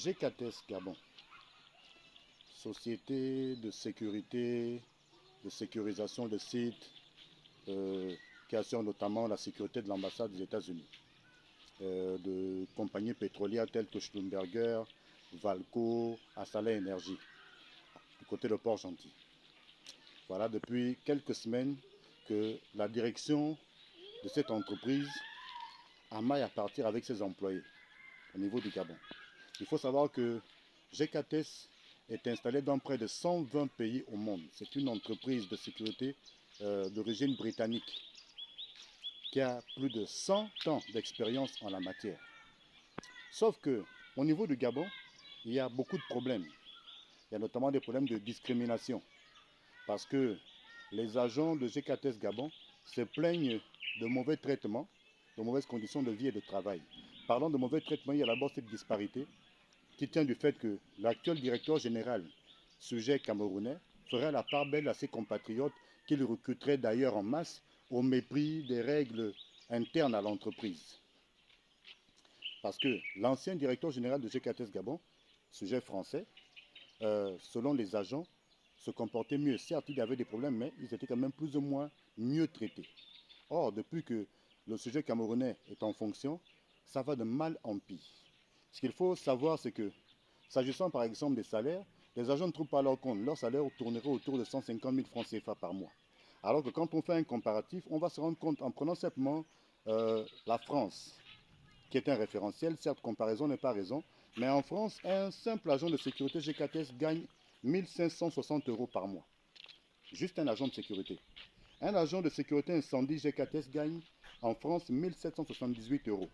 GKTS Gabon, société de sécurité, de sécurisation de sites, qui assure notamment la sécurité de l'ambassade des États-Unis, de compagnies pétrolières telles que Schlumberger, Valco, Assala Energy, du côté de Port-Gentil. Voilà, depuis quelques semaines que la direction de cette entreprise a maille à partir avec ses employés au niveau du Gabon. Il faut savoir que GKTS est installé dans près de 120 pays au monde. C'est une entreprise de sécurité d'origine britannique qui a plus de 100 ans d'expérience en la matière. Sauf que au niveau du Gabon, il y a beaucoup de problèmes. Il y a notamment des problèmes de discrimination parce que les agents de GKTS Gabon se plaignent de mauvais traitements, de mauvaises conditions de vie et de travail. Parlant de mauvais traitements, il y a d'abord cette disparité qui tient du fait que l'actuel directeur général, sujet camerounais, ferait la part belle à ses compatriotes qu'il recruterait d'ailleurs en masse au mépris des règles internes à l'entreprise. Parce que l'ancien directeur général de GKTS Gabon, sujet français, selon les agents, se comportait mieux. Certes, il y avait des problèmes, mais ils étaient quand même plus ou moins mieux traités. Or, depuis que le sujet camerounais est en fonction, ça va de mal en pis. Ce qu'il faut savoir, c'est que, s'agissant par exemple des salaires, les agents ne trouvent pas leur compte. Leur salaire tournerait autour de 150 000 francs CFA par mois. Alors que quand on fait un comparatif, on va se rendre compte en prenant simplement la France, qui est un référentiel. Certes, comparaison n'est pas raison, mais en France, un simple agent de sécurité GKTS gagne 1560 euros par mois. Juste un agent de sécurité. Un agent de sécurité incendie GKTS gagne en France 1778 euros.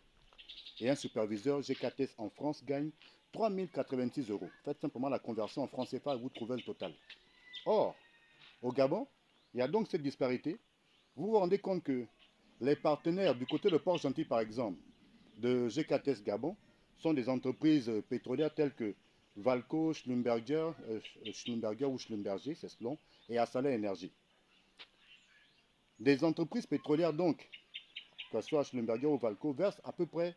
Et un superviseur GKTS en France gagne 3086 euros. Faites simplement la conversion en francs CFA et vous trouvez le total. Or, au Gabon, il y a donc cette disparité. Vous vous rendez compte que les partenaires du côté de Port-Gentil, par exemple, de GKTS Gabon, sont des entreprises pétrolières telles que Valco, Schlumberger ou Schlumberger, c'est selon, et Assala Energy. Des entreprises pétrolières donc, que ce soit Schlumberger ou Valco, versent à peu près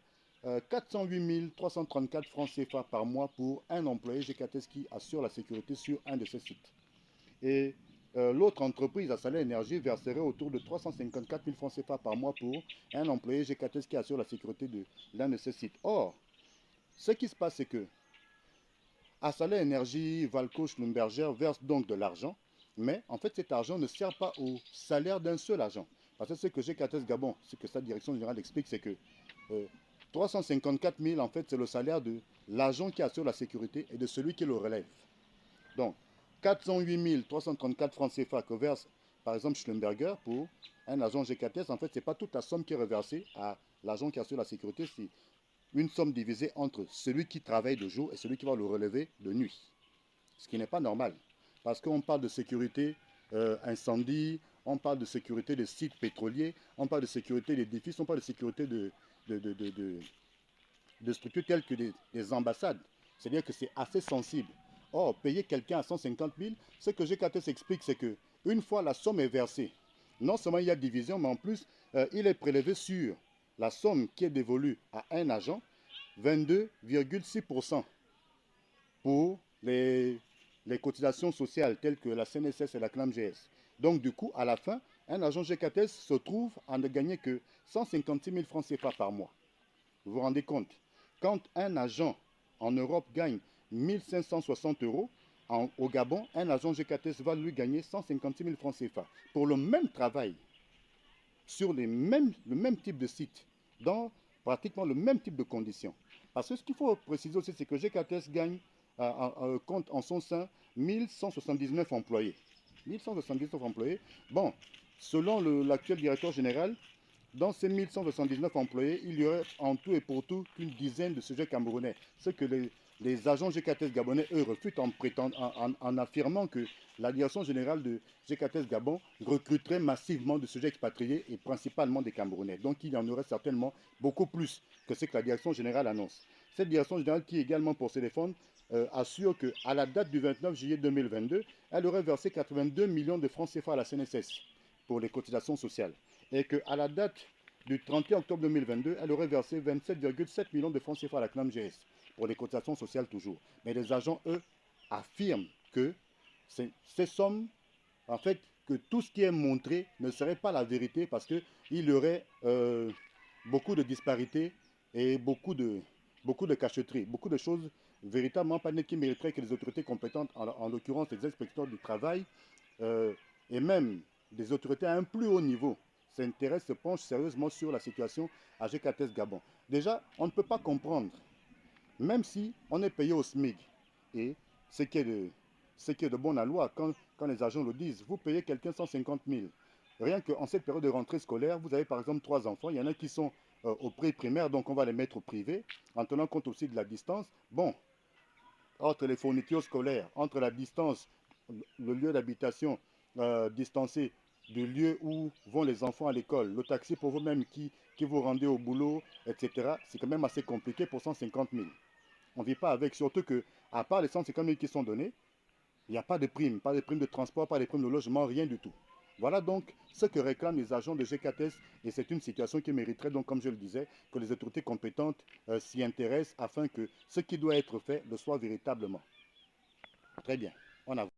408 334 francs CFA par mois pour un employé GKTS qui assure la sécurité sur un de ces sites. Et l'autre entreprise, Assala Energy, verserait autour de 354 000 francs CFA par mois pour un employé GKTS qui assure la sécurité de l'un de ces sites. Or, ce qui se passe, c'est que Assala Energy, Valco, Schlumberger versent donc de l'argent, mais en fait cet argent ne sert pas au salaire d'un seul agent. Parce que ce que GKTS Gabon, ce que sa direction générale explique, c'est que 354 000, en fait, c'est le salaire de l'agent qui assure la sécurité et de celui qui le relève. Donc, 408 334 francs CFA que verse, par exemple, Schlumberger pour un agent GKTS, en fait, ce n'est pas toute la somme qui est reversée à l'agent qui assure la sécurité, c'est une somme divisée entre celui qui travaille de jour et celui qui va le relever de nuit. Ce qui n'est pas normal. Parce qu'on parle de sécurité incendie, on parle de sécurité des sites pétroliers, on parle de sécurité d'édifices, on parle de sécurité de structures telles que des ambassades. C'est-à-dire que c'est assez sensible. Or, payer quelqu'un à 150 000, ce que GKT s'explique, c'est que une fois la somme est versée, non seulement il y a division, mais en plus, il est prélevé sur la somme qui est dévolue à un agent, 22,6% pour les cotisations sociales telles que la CNSS et la CNAMGS. Donc, du coup, à la fin, un agent GKTS se trouve à ne gagner que 156 000 francs CFA par mois. Vous vous rendez compte? Quand un agent en Europe gagne 1560 euros, au Gabon, un agent GKTS va lui gagner 156 000 francs CFA pour le même travail, sur le même type de site, dans pratiquement le même type de conditions. Parce que ce qu'il faut préciser aussi, c'est que GKTS compte en son sein 1179 employés. 1179 employés. Bon, selon l'actuel directeur général, dans ces 1179 employés, il y aurait en tout et pour tout qu'une dizaine de sujets camerounais. Ce que les agents GKTS gabonais, eux, refutent en affirmant que la direction générale de GKTS Gabon recruterait massivement de sujets expatriés et principalement des Camerounais. Donc il y en aurait certainement beaucoup plus que ce que la direction générale annonce. Cette direction générale qui également pour se défendre assure qu'à la date du 29 juillet 2022, elle aurait versé 82 millions de francs CFA à la CNSS pour les cotisations sociales. Et qu'à la date du 31 octobre 2022, elle aurait versé 27,7 millions de francs CFA à la CNAMGS pour les cotisations sociales toujours. Mais les agents, eux, affirment que ces sommes, en fait, que tout ce qui est montré ne serait pas la vérité parce qu'il y aurait beaucoup de disparités et beaucoup de cacheteries, beaucoup de choses véritablement pas nettes qui mériteraient que les autorités compétentes, en l'occurrence les inspecteurs du travail, et même des autorités à un plus haut niveau, s'intéressent, se penchent sérieusement sur la situation à GKTS Gabon. Déjà, on ne peut pas comprendre, même si on est payé au SMIC, et ce qui est de bon à loi, quand les agents le disent, vous payez quelqu'un 150 000. Rien qu'en cette période de rentrée scolaire, vous avez par exemple 3 enfants, il y en a qui sont au pré-primaire, donc on va les mettre au privé, en tenant compte aussi de la distance. Bon, entre les fournitures scolaires, entre la distance, le lieu d'habitation distancé du lieu où vont les enfants à l'école, le taxi pour vous-même qui vous rendez au boulot, etc., c'est quand même assez compliqué pour 150 000. On ne vit pas avec, surtout que, à part les 150 000 qui sont donnés, il n'y a pas de primes de transport, pas de primes de logement, rien du tout. Voilà donc ce que réclament les agents de GKTS et c'est une situation qui mériterait donc, comme je le disais, que les autorités compétentes s'y intéressent afin que ce qui doit être fait le soit véritablement. Très bien, on avance.